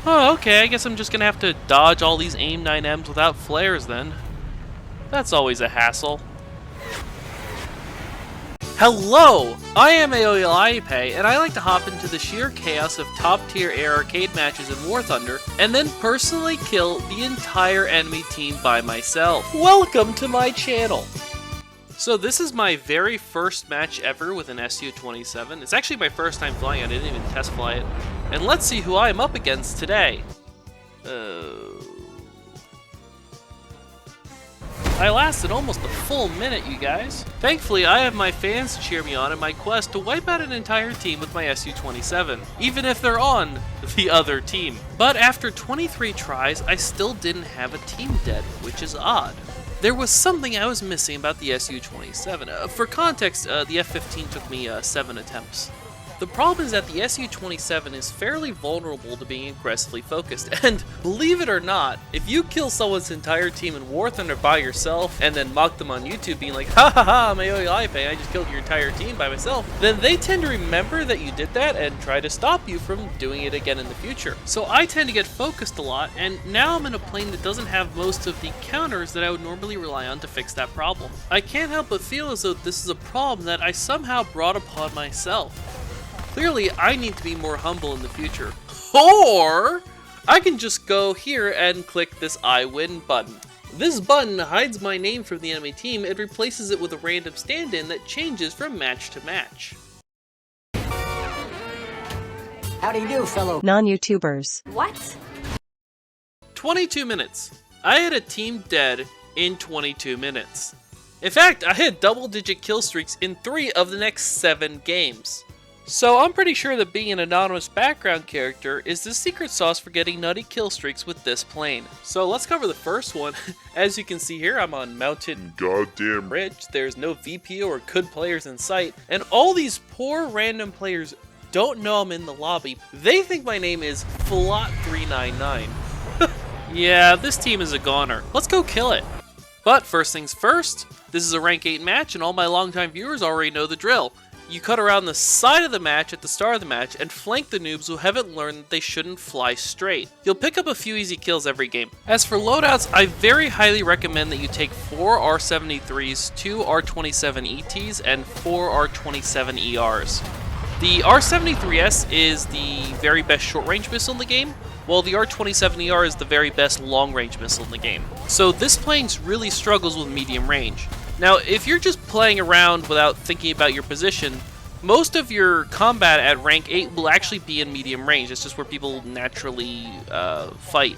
Oh, okay, I guess I'm just gonna have to dodge all these AIM 9Ms without flares then. That's always a hassle. Hello! I am Aoeilaeiepae, and I like to hop into the sheer chaos of top-tier air arcade matches in War Thunder, and then personally kill the entire enemy team by myself. Welcome to my channel! So this is my very first match ever with an SU-27. It's actually my first time flying it, I didn't even test fly it. And let's see who I am up against today. I lasted almost a full minute, you guys. Thankfully, I have my fans to cheer me on in my quest to wipe out an entire team with my SU-27, even if they're on the other team. But after 23 tries, I still didn't have a team dead, which is odd. There was something I was missing about the SU-27. For context, the F-15 took me 7 attempts. The problem is that the SU-27 is fairly vulnerable to being aggressively focused, and believe it or not, if you kill someone's entire team in War Thunder by yourself and then mock them on YouTube being like, ha ha ha, I'm Aoeilaeiepae, I just killed your entire team by myself, then they tend to remember that you did that and try to stop you from doing it again in the future. So I tend to get focused a lot, and now I'm in a plane that doesn't have most of the counters that I would normally rely on to fix that problem. I can't help but feel as though this is a problem that I somehow brought upon myself. Clearly, I need to be more humble in the future. Or I can just go here and click this I win button. This button hides my name from the enemy team and replaces it with a random stand-in that changes from match to match. How do you do, fellow non-YouTubers? What? 22 minutes. I had a team dead in 22 minutes. In fact, I had double-digit kill streaks in 3 of the next 7 games. So I'm pretty sure that being an anonymous background character is the secret sauce for getting nutty kill streaks with this plane. So let's cover the first one. As you can see here, I'm on Mountain Goddamn Ridge. There's no VP or CUD players in sight, and all these poor random players don't know I'm in the lobby. They think my name is Flot399. Yeah, this team is a goner. Let's go kill it. But first things first, this is a rank 8 match, and all my longtime viewers already know the drill. You cut around the side of the match at the start of the match and flank the noobs who haven't learned that they shouldn't fly straight. You'll pick up a few easy kills every game. As for loadouts, I very highly recommend that you take 4 R-73s, 2 R-27ETs, and 4 R-27ERs. The R-73S is the very best short-range missile in the game, while the R-27ER is the very best long-range missile in the game. So this plane really struggles with medium range. Now, if you're just playing around without thinking about your position, most of your combat at rank 8 will actually be in medium range. It's just where people naturally fight.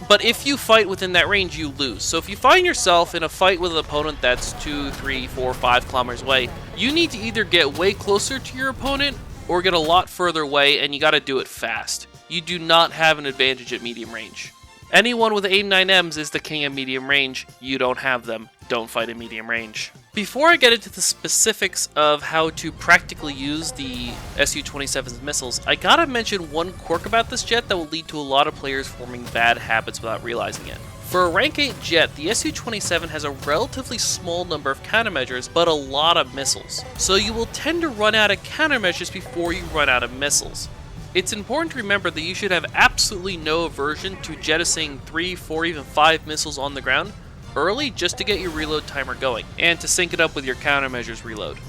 But if you fight within that range, you lose. So if you find yourself in a fight with an opponent that's 2, 3, 4, 5 kilometers away, you need to either get way closer to your opponent or get a lot further away, and you gotta do it fast. You do not have an advantage at medium range. Anyone with AIM 9Ms is the king of medium range. You don't have them. Don't fight in medium range. Before I get into the specifics of how to practically use the SU-27's missiles, I gotta mention one quirk about this jet that will lead to a lot of players forming bad habits without realizing it. For a rank 8 jet, the SU-27 has a relatively small number of countermeasures, but a lot of missiles. So you will tend to run out of countermeasures before you run out of missiles. It's important to remember that you should have absolutely no aversion to jettisoning 3, 4, even 5 missiles on the ground early just to get your reload timer going, and to sync it up with your countermeasures reload.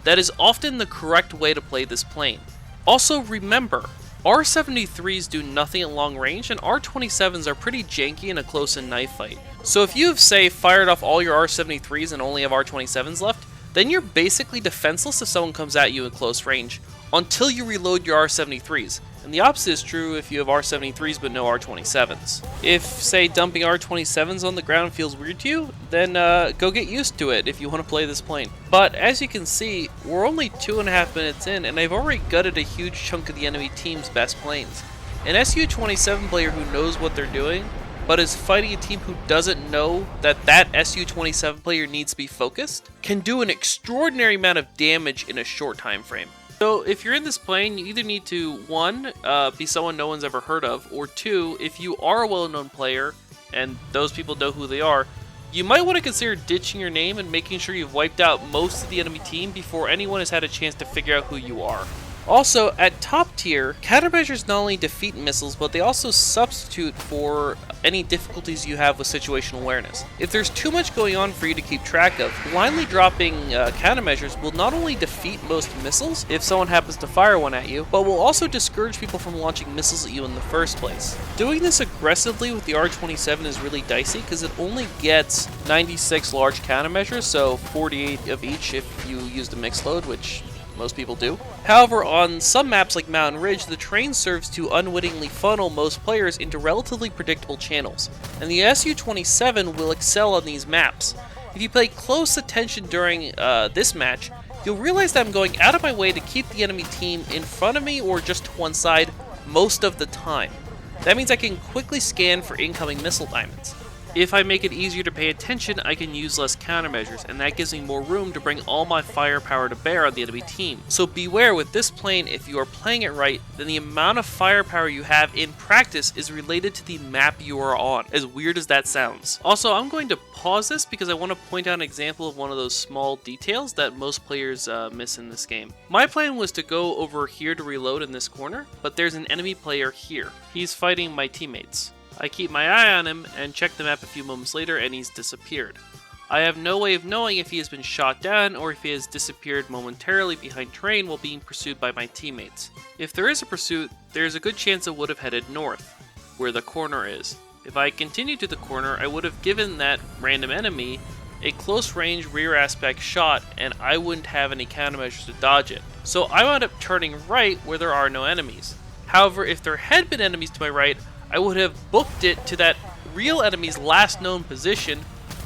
That is often the correct way to play this plane. Also remember, R-73s do nothing at long range, and R-27s are pretty janky in a close and knife fight. So if you have, say, fired off all your R-73s and only have R-27s left, then you're basically defenseless if someone comes at you in close range, until you reload your R-73s. And the opposite is true if you have R-73s but no R-27s. If, say, dumping R-27s on the ground feels weird to you, then go get used to it if you want to play this plane. But as you can see, we're only 2.5 minutes in, and I've already gutted a huge chunk of the enemy team's best planes. An SU-27 player who knows what they're doing, but is fighting a team who doesn't know that that SU-27 player needs to be focused, can do an extraordinary amount of damage in a short time frame. So if you're in this plane, you either need to, 1, be someone no one's ever heard of, or 2, if you are a well-known player, and those people know who they are, you might want to consider ditching your name and making sure you've wiped out most of the enemy team before anyone has had a chance to figure out who you are. Also, at top tier, countermeasures not only defeat missiles, but they also substitute for any difficulties you have with situational awareness. If there's too much going on for you to keep track of, blindly dropping countermeasures will not only defeat most missiles if someone happens to fire one at you, but will also discourage people from launching missiles at you in the first place. Doing this aggressively with the R-27 is really dicey because it only gets 96 large countermeasures, so 48 of each if you use the mixed load, which most people do. However, on some maps like Mountain Ridge, the terrain serves to unwittingly funnel most players into relatively predictable channels, and the SU-27 will excel on these maps. If you pay close attention during this match, you'll realize that I'm going out of my way to keep the enemy team in front of me or just to one side most of the time. That means I can quickly scan for incoming missile diamonds. If I make it easier to pay attention, I can use less countermeasures, and that gives me more room to bring all my firepower to bear on the enemy team. So beware with this plane, if you are playing it right, then the amount of firepower you have in practice is related to the map you are on, as weird as that sounds. Also, I'm going to pause this because I want to point out an example of one of those small details that most players miss in this game. My plan was to go over here to reload in this corner, but there's an enemy player here. He's fighting my teammates. I keep my eye on him and check the map a few moments later and he's disappeared. I have no way of knowing if he has been shot down or if he has disappeared momentarily behind terrain while being pursued by my teammates. If there is a pursuit, there is a good chance it would have headed north, where the corner is. If I continued to the corner, I would have given that random enemy a close range rear aspect shot and I wouldn't have any countermeasures to dodge it. So I wound up turning right where there are no enemies. However, if there had been enemies to my right, I would have booked it to that real enemy's last known position.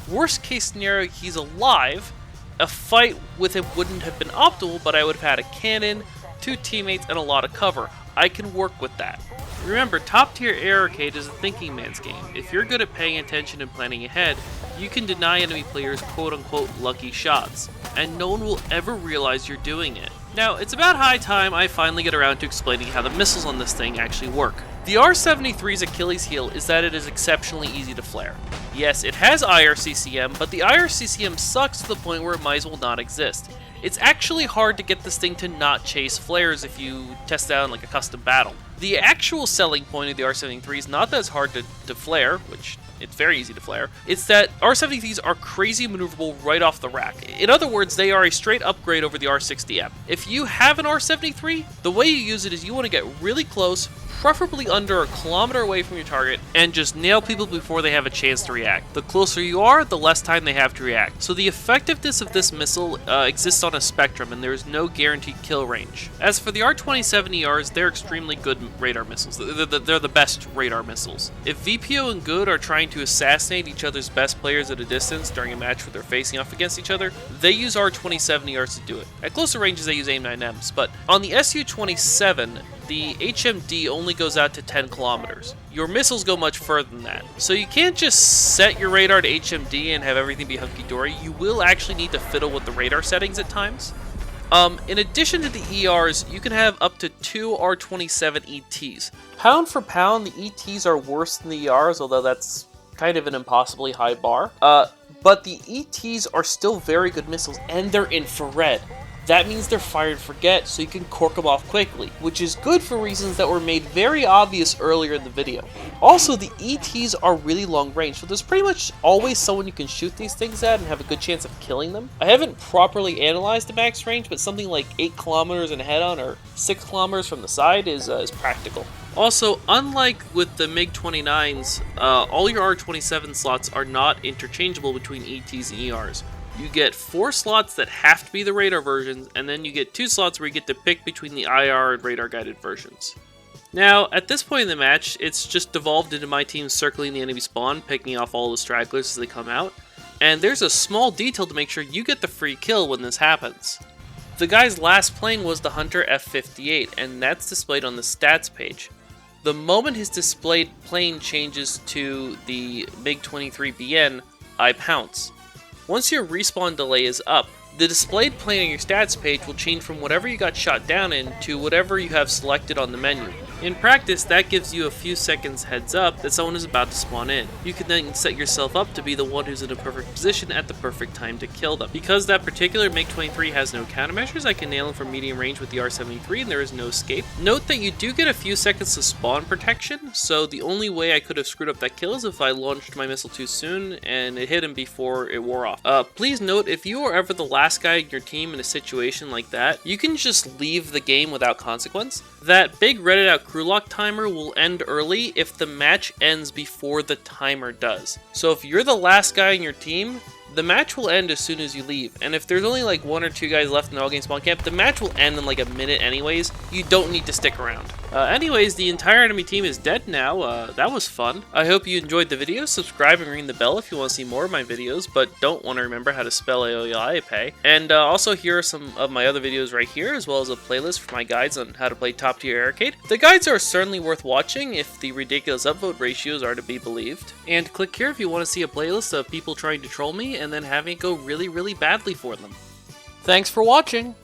Worst case scenario, he's alive. A fight with him wouldn't have been optimal, but I would have had a cannon, 2 teammates, and a lot of cover. I can work with that. Remember, top tier air arcade is a thinking man's game. If you're good at paying attention and planning ahead, you can deny enemy players quote-unquote lucky shots, and no one will ever realize you're doing it. Now, it's about high time I finally get around to explaining how the missiles on this thing actually work. The R-73's Achilles heel is that it is exceptionally easy to flare. Yes, it has IRCCM, but the IRCCM sucks to the point where it might as well not exist. It's actually hard to get this thing to not chase flares if you test it out in like a custom battle. The actual selling point of the R-73 is not that it's hard to flare, which it's very easy to flare. It's that R-73s are crazy maneuverable right off the rack. In other words, they are a straight upgrade over the R-60M. If you have an R-73, the way you use it is you want to get really close, preferably under a kilometer away from your target, and just nail people before they have a chance to react. The closer you are, the less time they have to react. So the effectiveness of this missile exists on a spectrum, and there is no guaranteed kill range. As for the R-27 ERs, they're extremely good radar missiles. They're the best radar missiles. If VPO and Good are trying to assassinate each other's best players at a distance during a match where they're facing off against each other, they use R-27 ERs to do it. At closer ranges, they use AIM-9Ms, but on the SU-27, the HMD only goes out to 10 kilometers. Your missiles go much further than that. So you can't just set your radar to HMD and have everything be hunky-dory. You will actually need to fiddle with the radar settings at times. In addition to the ERs, you can have up to 2 R-27 ETs. Pound for pound, the ETs are worse than the ERs, although that's kind of an impossibly high bar. But the ETs are still very good missiles, and they're infrared. That means they're fire and forget, so you can cork them off quickly, which is good for reasons that were made very obvious earlier in the video. Also, the ETs are really long range, so there's pretty much always someone you can shoot these things at and have a good chance of killing them. I haven't properly analyzed the max range, but something like 8 kilometers in head-on or 6 kilometers from the side is practical. Also, unlike with the MiG-29s, all your R-27 slots are not interchangeable between ETs and ERs. You get 4 slots that have to be the radar versions, and then you get 2 slots where you get to pick between the IR and radar guided versions. Now, at this point in the match, it's just devolved into my team circling the enemy spawn, picking off all the stragglers as they come out, and there's a small detail to make sure you get the free kill when this happens. The guy's last plane was the Hunter F-58, and that's displayed on the stats page. The moment his displayed plane changes to the MiG-23BN, I pounce. Once your respawn delay is up, the displayed plane on your stats page will change from whatever you got shot down in to whatever you have selected on the menu. In practice, that gives you a few seconds heads up that someone is about to spawn in. You can then set yourself up to be the one who's in a perfect position at the perfect time to kill them. Because that particular MiG-23 has no countermeasures, I can nail him from medium range with the R-73 and there is no escape. Note that you do get a few seconds to spawn protection, so the only way I could have screwed up that kill is if I launched my missile too soon and it hit him before it wore off. Please note, if you are ever the last guy in your team in a situation like that, you can just leave the game without consequence. That big Reddit out crew lock timer will end early if the match ends before the timer does. So if you're the last guy in your team, the match will end as soon as you leave, and if there's only like 1 or 2 guys left in the all game spawn camp, the match will end in like a minute anyways. You don't need to stick around. Anyways, the entire enemy team is dead now. That was fun. I hope you enjoyed the video. Subscribe and ring the bell if you want to see more of my videos, but don't want to remember how to spell Aoeilaeiepae. And also here are some of my other videos right here, as well as a playlist for my guides on how to play top tier arcade. The guides are certainly worth watching if the ridiculous upvote ratios are to be believed. And click here if you want to see a playlist of people trying to troll me and then having it go really, really badly for them. Thanks for watching!